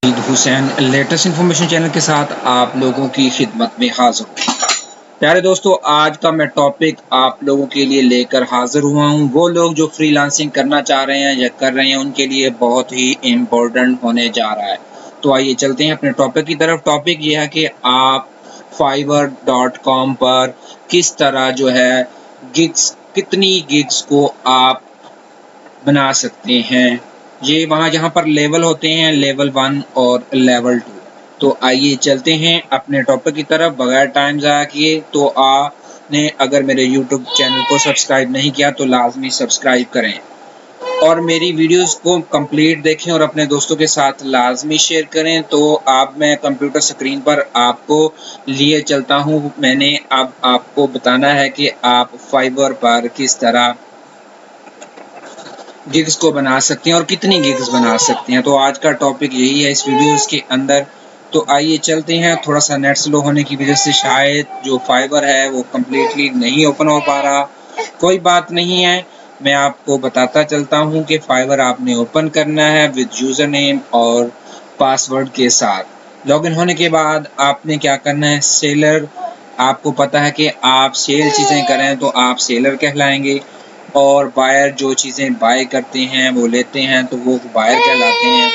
Eid Hussain latest information channel के साथ आप लोगों की खिदमत में हाजिर हूँ। प्यारे दोस्तों, आज का मैं टॉपिक आप लोगों के लिए लेकर हाजिर हुआ हूँ। वो लोग जो फ्रीलांसिंग करना चाह रहे हैं या कर रहे हैं, उनके लिए बहुत ही इम्पोर्टेंट होने जा रहा है। तो आइए चलते हैं अपने टॉपिक की तरफ। टॉपिक ये है कि आप fiverr.com पर किस तरह जो है गिग्स, कितनी गिग्स को आप बना सकते हैं। ये वहाँ जहाँ पर लेवल होते हैं, लेवल 1 और लेवल 2। तो आइए चलते हैं अपने टॉपिक की तरफ बगैर टाइम ज़ाया किए। तो आपने अगर मेरे यूट्यूब चैनल को सब्सक्राइब नहीं किया तो लाजमी सब्सक्राइब करें और मेरी वीडियोस को कंप्लीट देखें और अपने दोस्तों के साथ लाजमी शेयर करें। तो अब मैं कंप्यूटर स्क्रीन पर आपको लिए चलता हूँ। मैंने अब आपको बताना है कि आप फाइवर पर किस तरह गिग्स को बना सकते हैं और कितनी गिग्स बना सकते हैं। तो आज का टॉपिक यही है इस वीडियोस के अंदर। तो आइए चलते हैं। थोड़ा सा नेट स्लो होने की वजह से शायद जो फाइवर है वो कम्प्लीटली नहीं ओपन हो पा रहा। कोई बात नहीं है, मैं आपको बताता चलता हूँ कि फाइवर आपने ओपन करना है विद यूज़र नेम और पासवर्ड के साथ। लॉगिन होने के बाद आपने क्या करना है, सेलर, आपको पता है कि आप सेल चीज़ें करें तो आप सेलर कहलाएंगे और बायर जो चीज़ें बाय करते हैं वो लेते हैं तो वो बायर कहलाते हैं।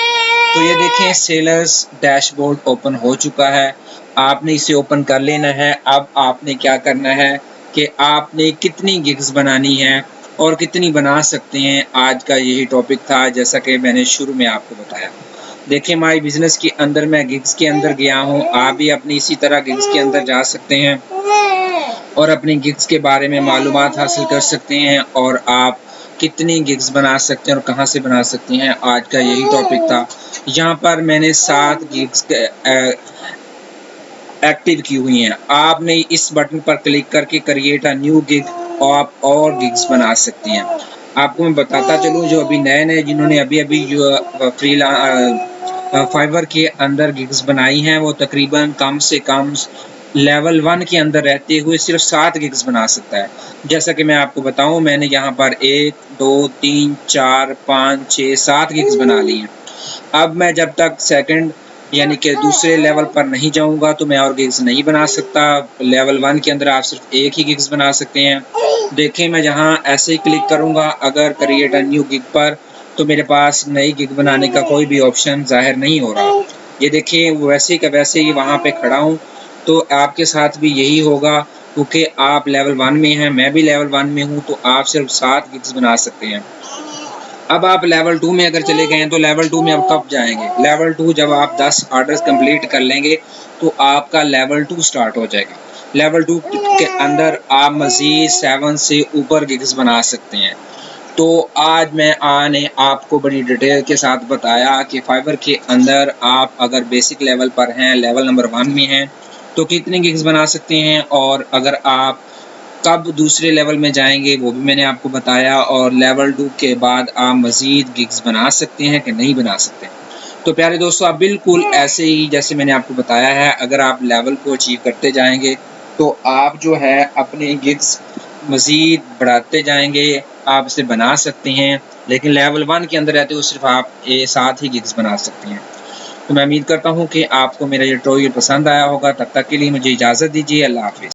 तो ये देखें, सेलर्स डैशबोर्ड ओपन हो चुका है। आपने इसे ओपन कर लेना है। अब आपने क्या करना है कि आपने कितनी गिग्स बनानी है और कितनी बना सकते हैं। आज का यही टॉपिक था, जैसा कि मैंने शुरू में आपको बताया। देखिए, माई बिजनेस के अंदर मैं गिग्स के अंदर गया हूँ। आप भी अपनी इसी तरह गिग्स के अंदर जा सकते हैं और अपनी गिग्स के बारे में मालूमात हासिल कर सकते हैं और आप कितनी गिग्स बना सकते हैं और कहां से बना सकते हैं। आज का यही टॉपिक था। यहाँ पर मैंने 7 गिग्स एक्टिव की हुई हैं। आपने इस बटन पर क्लिक करके क्रिएट अ न्यू गिग आप और गिग्स बना सकते हैं। आपको मैं बताता चलूँ, जो अभी नए जिन्होंने अभी फाइवर के अंदर गिग्स बनाई हैं वो तकरीबन कम से कम लेवल 1 के अंदर रहते हुए सिर्फ 7 गिग्स बना सकता है। जैसा कि मैं आपको बताऊं, मैंने यहाँ पर 1 2 3 4 5 6 7 गिग्स बना ली हैं। अब मैं जब तक सेकंड यानी कि दूसरे लेवल पर नहीं जाऊंगा तो मैं और गिग्स नहीं बना सकता। लेवल 1 के अंदर आप सिर्फ एक ही गिग्स बना सकते हैं। देखें, मैं जहाँ ऐसे ही क्लिक करूंगा अगर क्रिएट अ न्यू गिग पर, तो मेरे पास नई गिग बनाने का कोई भी ऑप्शन जाहिर नहीं हो रहा। ये देखिए, वैसे का वैसे ही वहाँ पे खड़ा हूँ। तो आपके साथ भी यही होगा क्योंकि आप लेवल 1 में हैं, मैं भी लेवल 1 में हूँ, तो आप सिर्फ 7 गिग्स बना सकते हैं। अब आप लेवल 2 में अगर चले गए हैं तो लेवल 2 में आप कब जाएंगे? लेवल 2 जब आप 10 ऑर्डर्स कंप्लीट कर लेंगे तो आपका लेवल 2 स्टार्ट हो जाएगा। लेवल 2 के अंदर आप मज़ीद 7 से ऊपर गिग्स बना सकते हैं। तो आज मैंने आपको बड़ी डिटेल के साथ बताया कि फाइवर के अंदर आप अगर बेसिक लेवल पर हैं, लेवल नंबर 1 में हैं, तो कितने गिग्स बना सकते हैं और अगर आप कब दूसरे लेवल में जाएंगे वो भी मैंने आपको बताया। और लेवल 2 के बाद आप मज़ीद गिग्स बना सकते हैं कि नहीं बना सकते। तो प्यारे दोस्तों, आप बिल्कुल ऐसे ही जैसे मैंने आपको बताया है, अगर आप लेवल को अचीव करते जाएंगे तो आप जो है अपने गिग्स मज़ीद बढ़ाते जाएंगे, आप इसे बना सकते हैं। लेकिन लेवल 1 के अंदर रहते हुए सिर्फ आप 7 ही गिग्स बना सकते हैं। तो मैं उम्मीद करता हूँ कि आपको मेरा ये ट्यूटोरियल पसंद आया होगा। तब तक के लिए मुझे इजाज़त दीजिए। अल्लाह हाफ़िज़।